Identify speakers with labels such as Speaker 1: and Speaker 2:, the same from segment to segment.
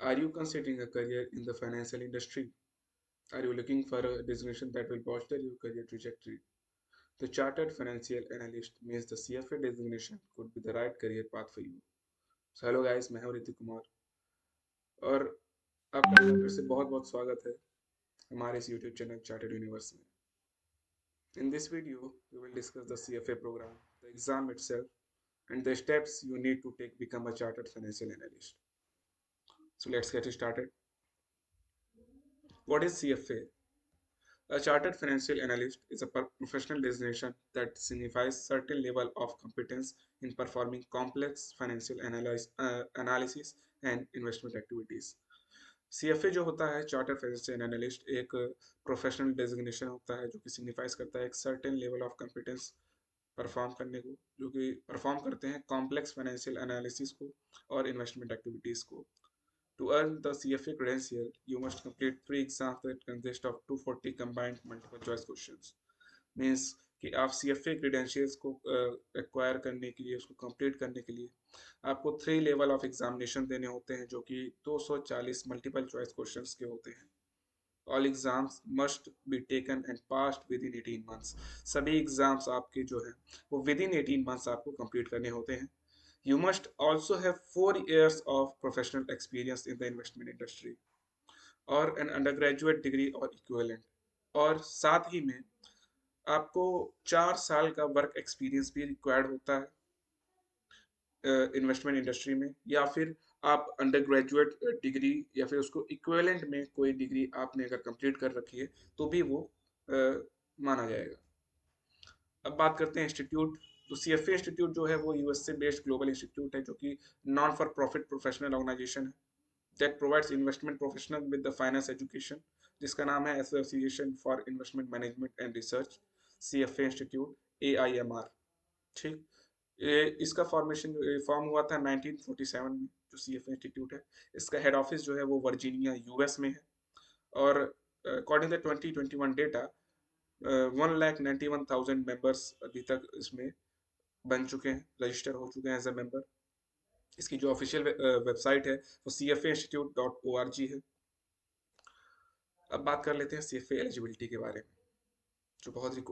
Speaker 1: Are you considering a career in the financial industry? Are you looking for a designation that will bolster your career trajectory? The Chartered Financial Analyst means the CFA designation could be the right career path for you. So hello guys, मैं हूं ऋतिक कुमार और आपका एक बार फिर से बहुत बहुत स्वागत है हमारे इस YouTube चैनल चार्टर्ड यूनिवर्स में. In this video, we will discuss the CFA program, the exam itself, and the steps you need to take become a chartered financial analyst. So let's get started. What is CFA? A chartered financial analyst is a professional designation that signifies certain level of competence in performing complex financial analysis and investment activities. CFA जो होता है chartered financial analyst एक professional designation होता है जो कि signifies करता है एक certain level of competence perform करने को, जो कि परफॉर्म करते हैं कॉम्प्लेक्स फाइनेंशियल एनालिसिस को और इन्वेस्टमेंट एक्टिविटीज को. To earn the CFA credential, you must complete three exams that consist of 240 combined multiple choice questions. Means कि आप CFA credentials को एक्वायर करने के लिए, उसको कंप्लीट करने के लिए आपको 3 लेवल ऑफ एग्जामिनेशन देने होते हैं जो कि 240 मल्टीपल चॉइस क्वेश्चंस के होते हैं. All exams must be taken and passed with in 18 months. सभी एग्जाम्स आपके जो है वो विद इन 18 मंथ्स आपको कंप्लीट करने होते हैं. You must also have 4 years of professional experience in the investment industry or an undergraduate degree or equivalent. और साथ ही में आपको 4 साल का वर्क एक्सपीरियंस भी रिक्वायर्ड होता है इन्वेस्टमेंट इंडस्ट्री में, या फिर आप अंडर ग्रेजुएट डिग्री या फिर उसको इक्विवेलेंट में कोई डिग्री आपने अगर कंप्लीट कर रखी है तो भी वो माना जाएगा. अब बात करते हैं इंस्टीट्यूट. तो CFA इंस्टीट्यूट जो है वो यूएस से बेस्ड ग्लोबल इंस्टीट्यूट है जो कि non for profit professional organization है that provides investment professional with the finance education, जिसका नाम है association for investment management and research, CFA institute, AIMR. ठीक. इसका फॉर्मेशन फॉर्म हुआ था 1947 में जो CFA इंस्टीट्यूट है. इसका हेड ऑफिस जो है वो वर्जीनिया यूएस में है. और अकॉर्डिंग टू 2021 डेटा 1,91,000 मेंबर्स अभी तक इसमें बन चुके हैं, रजिस्टर हो चुके हैं एज ए मेंबर. इसकी जो ऑफिशियल वेबसाइट है वो cfainstitute.org है. अब बात कर लेते हैं CFA एलिजिबिलिटी के बारे में, जो बहुत ही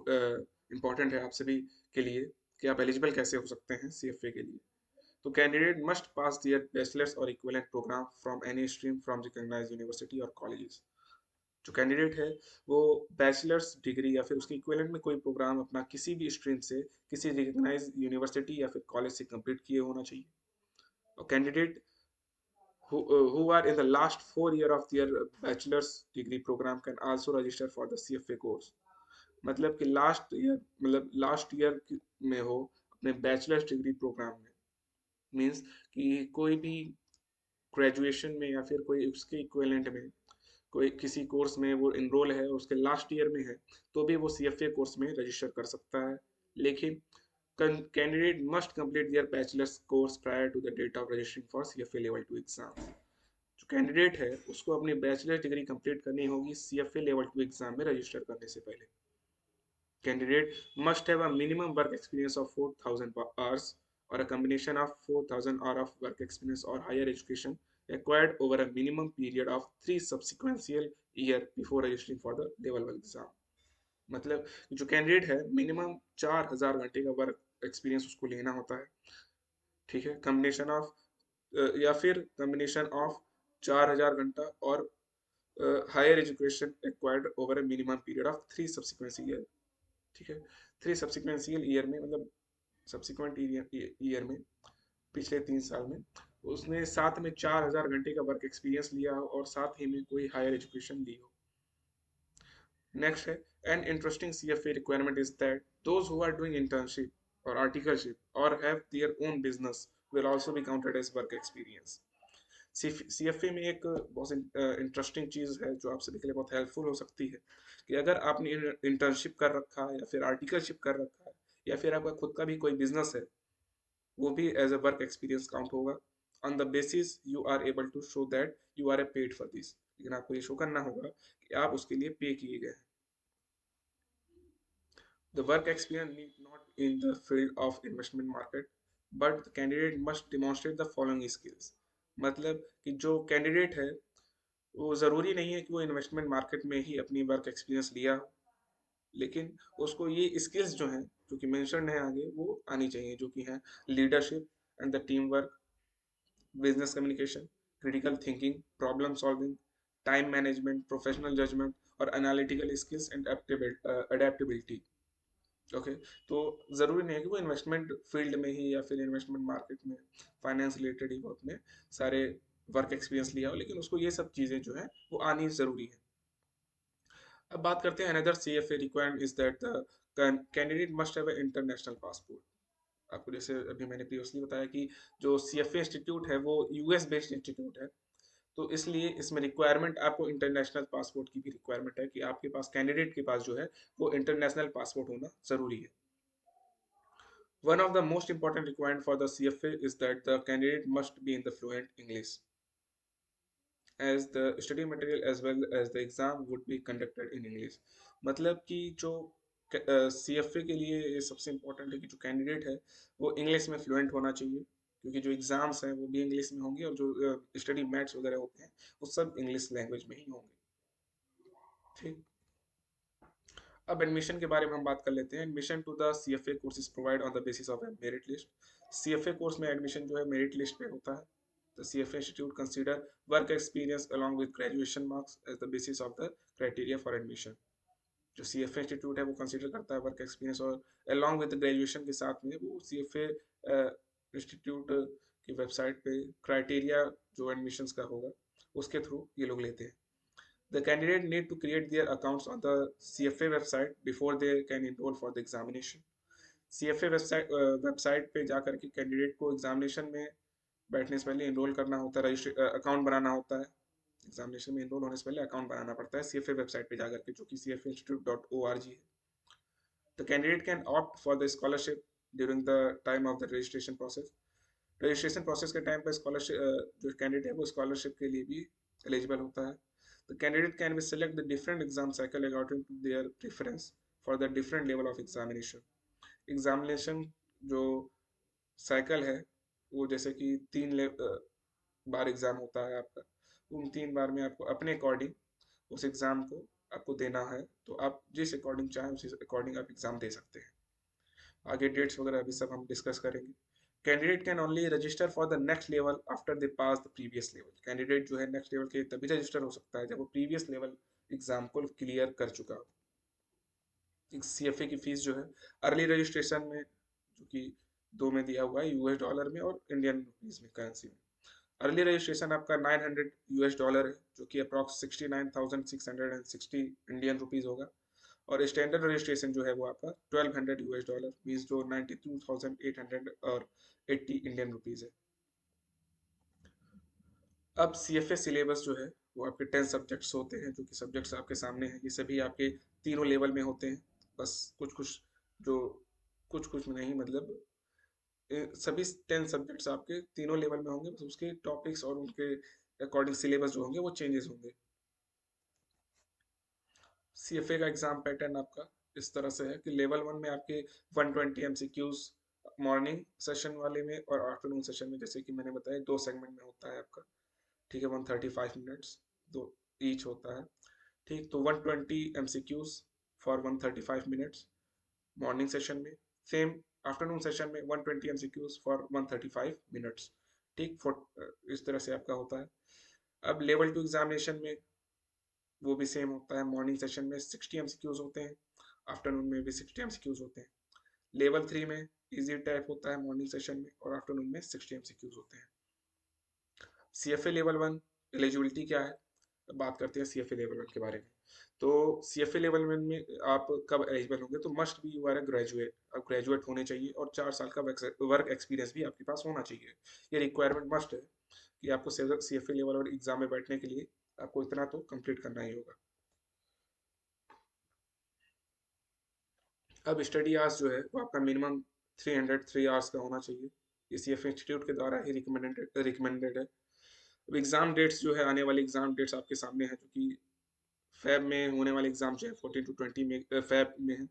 Speaker 1: इंपॉर्टेंट है आप सभी के लिए कि आप एलिजिबल कैसे हो सकते हैं CFA के लिए. तो candidate must pass their bachelor's और equivalent programme from any stream from recognised university और कॉलेजेस. जो कैंडिडेट है वो बैचलर्स डिग्री या फिर उसके इक्विवेलेंट में कोई प्रोग्राम अपना किसी भी स्ट्रीम से किसी रिकॉग्नाइज्ड यूनिवर्सिटी या फिर कॉलेज से कंप्लीट किए होना चाहिए. और candidate who are in the last 4 year of their bachelor's degree program can also register for the CFA course. मतलब कि लास्ट ईयर में हो अपने बैचलर्स डिग्री प्रोग्राम में, मीन्स कि कोई भी ग्रेजुएशन में या फिर कोई उसके इक्विवेलेंट में कोई किसी कोर्स में वो इनरोल है उसके लास्ट ईयर में है तो भी वो CFA कोर्स में रजिस्टर कर सकता है. लेकिन candidate must complete their bachelor's course prior to the date of registering for CFA level 2 exam. जो कैंडिडेट है उसको अपनी बैचलर डिग्री कंप्लीट करनी होगी CFA लेवल 2 एग्जाम में रजिस्टर करने से पहले. Candidate must have a minimum work experience of 4,000 hours or a combination of 4,000 hour of work experience or higher education acquired over a minimum period of 3 subsequential year before registering for the level 1 exam. मतलब जो candidate है minimum 4,000 घंटे का work experience उसको लेना होता है. ठीक है. कम्बिनेशन ऑफ या फिर कम्बिनेशन ऑफ 4,000 घंटा और higher education acquired over a minimum period of 3 subsequential year. ठीक है. 3 सब्सिक्वेंशियल ईयर में मतलब सब्सिक्वेंट ईयर में पिछले 3 साल में उसने साथ में 4,000 घंटे का वर्क एक्सपीरियंस लिया हो और साथ ही में कोई हायर एजुकेशन ली हो. नेक्स्ट है an interesting CFA requirement is that those who are doing internship और आर्टिकलशिप और have their own business will also be counted as work experience. CFA में एक बहुत इंटरेस्टिंग चीज़ है जो आप सभी के लिए बहुत हेल्पफुल हो सकती है कि अगर आपने इंटर्नशिप कर रखा है या फिर आर्टिकलशिप कर रखा है या फिर आपका खुद का भी कोई बिजनेस है वो भी as a work experience count होगा. On the basis you are able to show that you are a paid for this. लेकिन आपको ये शो करना होगा कि आप उसके लिए पे किए गए हैं. The work experience need not in the field of investment market, but the candidate must demonstrate the following skills. मतलब कि जो कैंडिडेट है वो ज़रूरी नहीं है कि वो इन्वेस्टमेंट मार्केट में ही अपनी वर्क एक्सपीरियंस लिया हो, लेकिन उसको ये स्किल्स जो हैं जो कि मेंशन है आगे वो आनी चाहिए, जो कि हैं leadership and the team work, business communication, critical thinking, problem solving, time management, professional judgement और analytical skills and adaptability. Okay, तो ज़रूरी नहीं है कि वो इन्वेस्टमेंट फील्ड में ही या फिर इन्वेस्टमेंट मार्केट में फाइनेंस रिलेटेड ही वो अपने सारे वर्क एक्सपीरियंस लिया हो, लेकिन उसको ये सब चीज़ें जो है वो आनी ज़रूरी है। अब बात करते हैं another C F A requirement is that the candidate must have international passport. आपको जैसे अभी मैंने प्रीवियसली बताया कि जो सी एफ ए इंस्टीट्यूट है वो यूएस बेस्ड इंस्टीट्यूट है, तो इसलिए इसमें रिक्वायरमेंट आपको इंटरनेशनल पासपोर्ट की भी रिक्वायरमेंट है कि आपके पास कैंडिडेट के पास जो है वो इंटरनेशनल पासपोर्ट होना जरूरी है। One of the most important requirement for the CFA is that the candidate must be in the fluent English, as the study material as well as the exam would be conducted in English। मतलब कि जो CFA के लिए ये सबसे important है कि जो कैंडिडेट है वो इंग्लिश में फ्लुएंट होना चाहिए, क्योंकि जो एग्जाम्स हैं वो भी इंग्लिश में होंगे और जो स्टडी मैट्स वगैरह होते हैं वो सब इंग्लिश लैंग्वेज में ही होंगे। ठीक। अब एडमिशन के बारे में हम बात कर लेते हैं। Admission to the CFA course is provide on the basis of a merit list. CFA course में एडमिशन जो है मेरिट लिस्ट पे होता है। The CFA institute consider work experience along with graduation marks as the basis of the criteria for admission. जो CFA institute है वो consider करता है वर्क एक्सपीरियंस और अलॉन्ग विद ग्रेजुएशन के साथ में वो CFA इंस्टीट्यूट की वेबसाइट पे क्राइटेरिया जो एडमिशन्स का होगा उसके थ्रू ये लोग लेते हैं। The candidate need to create their accounts on the CFA website before they can enroll for the examination। CFA website पे जा करके कैंडिडेट को एग्जामिनेशन में बैठने से पहले एनरोल करना होता है, रजिस्टर अकाउंट बनाना होता है। एग्जामिनेशन में एनरोल होने से पहले अकाउंट बनाना पड़ता है CFA वेबसाइट पे जा करके, जो कि cfainstitute.org है। The candidate can opt for the scholarship during the time of the registration process। Registration process के टाइम पर स्कॉलरशिप जो कैंडिडेट है वो स्कॉलरशिप के लिए भी एलिजिबल होता है। The candidate can be select the different exam cycle according to their preference for the different level of examination. Examination जो साइकिल है वो जैसे कि बार एग्जाम होता है आपका, उन 3 बार में आपको अपने अकॉर्डिंग उस एग्जाम को आपको देना है, तो आप जिस अकॉर्डिंग चाहें उसी अकॉर्डिंग आप एग्जाम दे सकते हैं। आगे डेट्स वगैरह अभी सब हम डिस्कस करेंगे। Candidate can only register for the next level after they pass the previous level. Candidate जो है नेक्स्ट लेवल के तभी रजिस्टर हो सकता है जब वो प्रीवियस लेवल एग्जाम को क्लियर कर चुका हो। CFA की फीस जो है अर्ली रजिस्ट्रेशन में, जो कि दो में दिया हुआ है, US डॉलर में और इंडियन रुपीज में करेंसी में। अर्ली रजिस्ट्रेशन आपका $900 है, जो कि अप्रॉक्स 69,660 इंडियन रुपीज होगा। और स्टैंडर्ड रजिस्ट्रेशन जो है वो आपका $1200 मीन्स जो 92,800 और 80 इंडियन रुपीज है। अब CFA सिलेबस जो है वो आपके 10 सब्जेक्ट्स होते हैं, जो कि सब्जेक्ट्स आपके सामने हैं, ये सभी आपके तीनों लेवल में होते हैं। बस कुछ कुछ जो कुछ कुछ नहीं, मतलब सभी 10 सब्जेक्ट्स आपके तीनों लेवल में होंगे, बस उसके टॉपिक्स और उनके अकॉर्डिंग सिलेबस जो होंगे वो चेंजेस होंगे। CFA का एग्जाम पैटर्न आपका इस तरह से है कि लेवल 1 में आपके 120 MCQs मॉर्निंग सेशन वाले में और आफ्टरनून सेशन में, जैसे कि मैंने बताया 2 सेगमेंट में होता है आपका। ठीक है, 135 मिनट्स दो ईच होता है। ठीक, तो 120 MCQs for 135 minutes morning session में। सेम आफ्टरनून सेशन में 120 MCQs फॉर 135 मिनट्स। ठीक, इस तरह से आपका होता है। अब लेवल 2 एग्जामिनेशन में वो भी सेम होता है। मॉर्निंग सेशन में 60 MCQs होते हैं, आफ्टरनून में भी 60 MCQs होते हैं। लेवल 3 में इजी टाइप होता है मॉर्निंग सेशन में और आफ्टरनून में 60 MCQs होते हैं। CFA लेवल 1 एलिजिबिलिटी क्या है, बात करते हैं CFA लेवल 1 के बारे में। तो CFA लेवल 1 में आप कब एलिजिबल होंगे, तो must be you are a graduate. आप ग्रेजुएट होने चाहिए और 4 साल का वर्क एक्सपीरियंस भी आपके पास होना चाहिए। ये रिक्वायरमेंट मस्ट है कि आपको CFA लेवल 1 एग्जाम में बैठने के लिए आपको इतना तो कंप्लीट करना ही होगा। अब स्टडी आवर्स जो है वो आपका मिनिमम 303 आवर्स का होना चाहिए। ये CFA इंस्टीट्यूट के द्वारा ही रिकमेंडेड है। अब एग्जाम डेट्स जो है, आने वाली एग्जाम डेट्स आपके सामने है, जो कि फेब में होने वाले एग्जाम जो है 14 to 20 में फेब में है।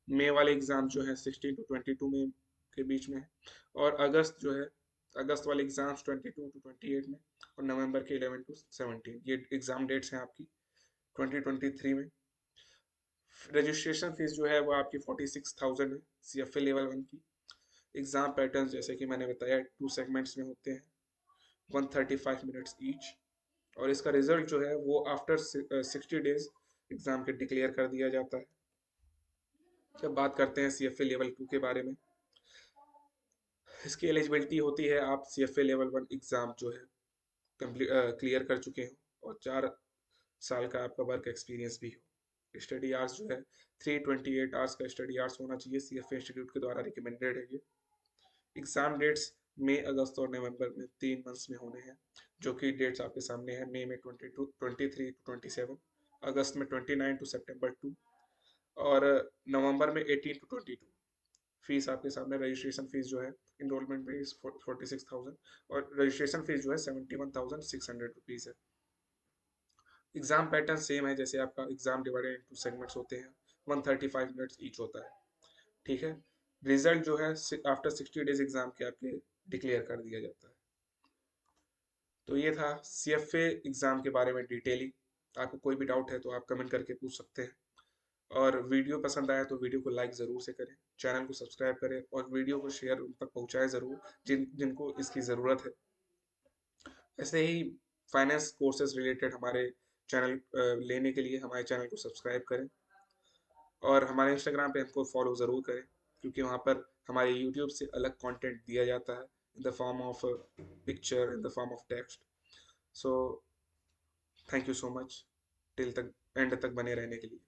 Speaker 1: मई वाले एग्जाम जो है 16 to 22 में के बीच में है। और अगस्त जो है अगस्त वाले एग्जाम्स 22 to 28 में, और नवंबर के 11 to 17, ये एग्जाम डेट्स हैं आपकी 2023 में। रजिस्ट्रेशन फीस जो है वो आपकी 46,000 है CFA लेवल 1 की। एग्जाम पैटर्न जैसे कि मैंने बताया 2 सेगमेंट्स में होते हैं, 135 मिनट्स ईच। और इसका रिजल्ट जो है वो आफ्टर 60 डेज एग्जाम के डिक्लेयर कर दिया जाता है। जब बात करते हैं CFA लेवल 2 के बारे में, इसकी एलिजिबिलिटी होती है आप CFA लेवल 1 एग्जाम जो है क्लियर कर चुके हो और 4 साल का आपका वर्क एक्सपीरियंस भी हो। स्टडी आवर्स जो है 328 आवर्स का स्टडी आवर्स होना चाहिए, CFA इंस्टीट्यूट के द्वारा रिकमेंडेड है ये। एग्जाम डेट्स मई, अगस्त और नवंबर में 3 मंथ्स में होने हैं, जो कि डेट्स आपके सामने हैं। मई में 23 to 27, अगस्त में 29 to September 2, और नवंबर में 18 to 22। फीस आपके सामने, रजिस्ट्रेशन फीस जो है इनरोलमेंट फीस 46,000, और रजिस्ट्रेशन फीस जो है 71,600 रुपीज़ है। एग्जाम पैटर्न सेम है जैसे आपका एग्जाम डिवाइडेड इनटू सेगमेंट्स होते हैं, 135 मिनट्स ईच होता है। ठीक है। रिजल्ट जो है आफ्टर 60 डेज एग्जाम के आपके डिक्लेयर कर दिया जाता है। तो ये था CFA एग्जाम के बारे में डिटेलिंग। आपको कोई भी डाउट है तो आप कमेंट करके पूछ सकते हैं। और वीडियो पसंद आया तो वीडियो को लाइक ज़रूर से करें, चैनल को सब्सक्राइब करें और वीडियो को शेयर उन तक पहुँचाएं ज़रूर जिनको इसकी ज़रूरत है। ऐसे ही फाइनेंस कोर्सेज रिलेटेड हमारे चैनल लेने के लिए हमारे चैनल को सब्सक्राइब करें, और हमारे इंस्टाग्राम पे हमको फॉलो ज़रूर करें, क्योंकि वहाँ पर हमारे यूट्यूब से अलग कंटेंट दिया जाता है in the form of picture, in the form of text. So thank you so much till तक एंड तक बने रहने के लिए।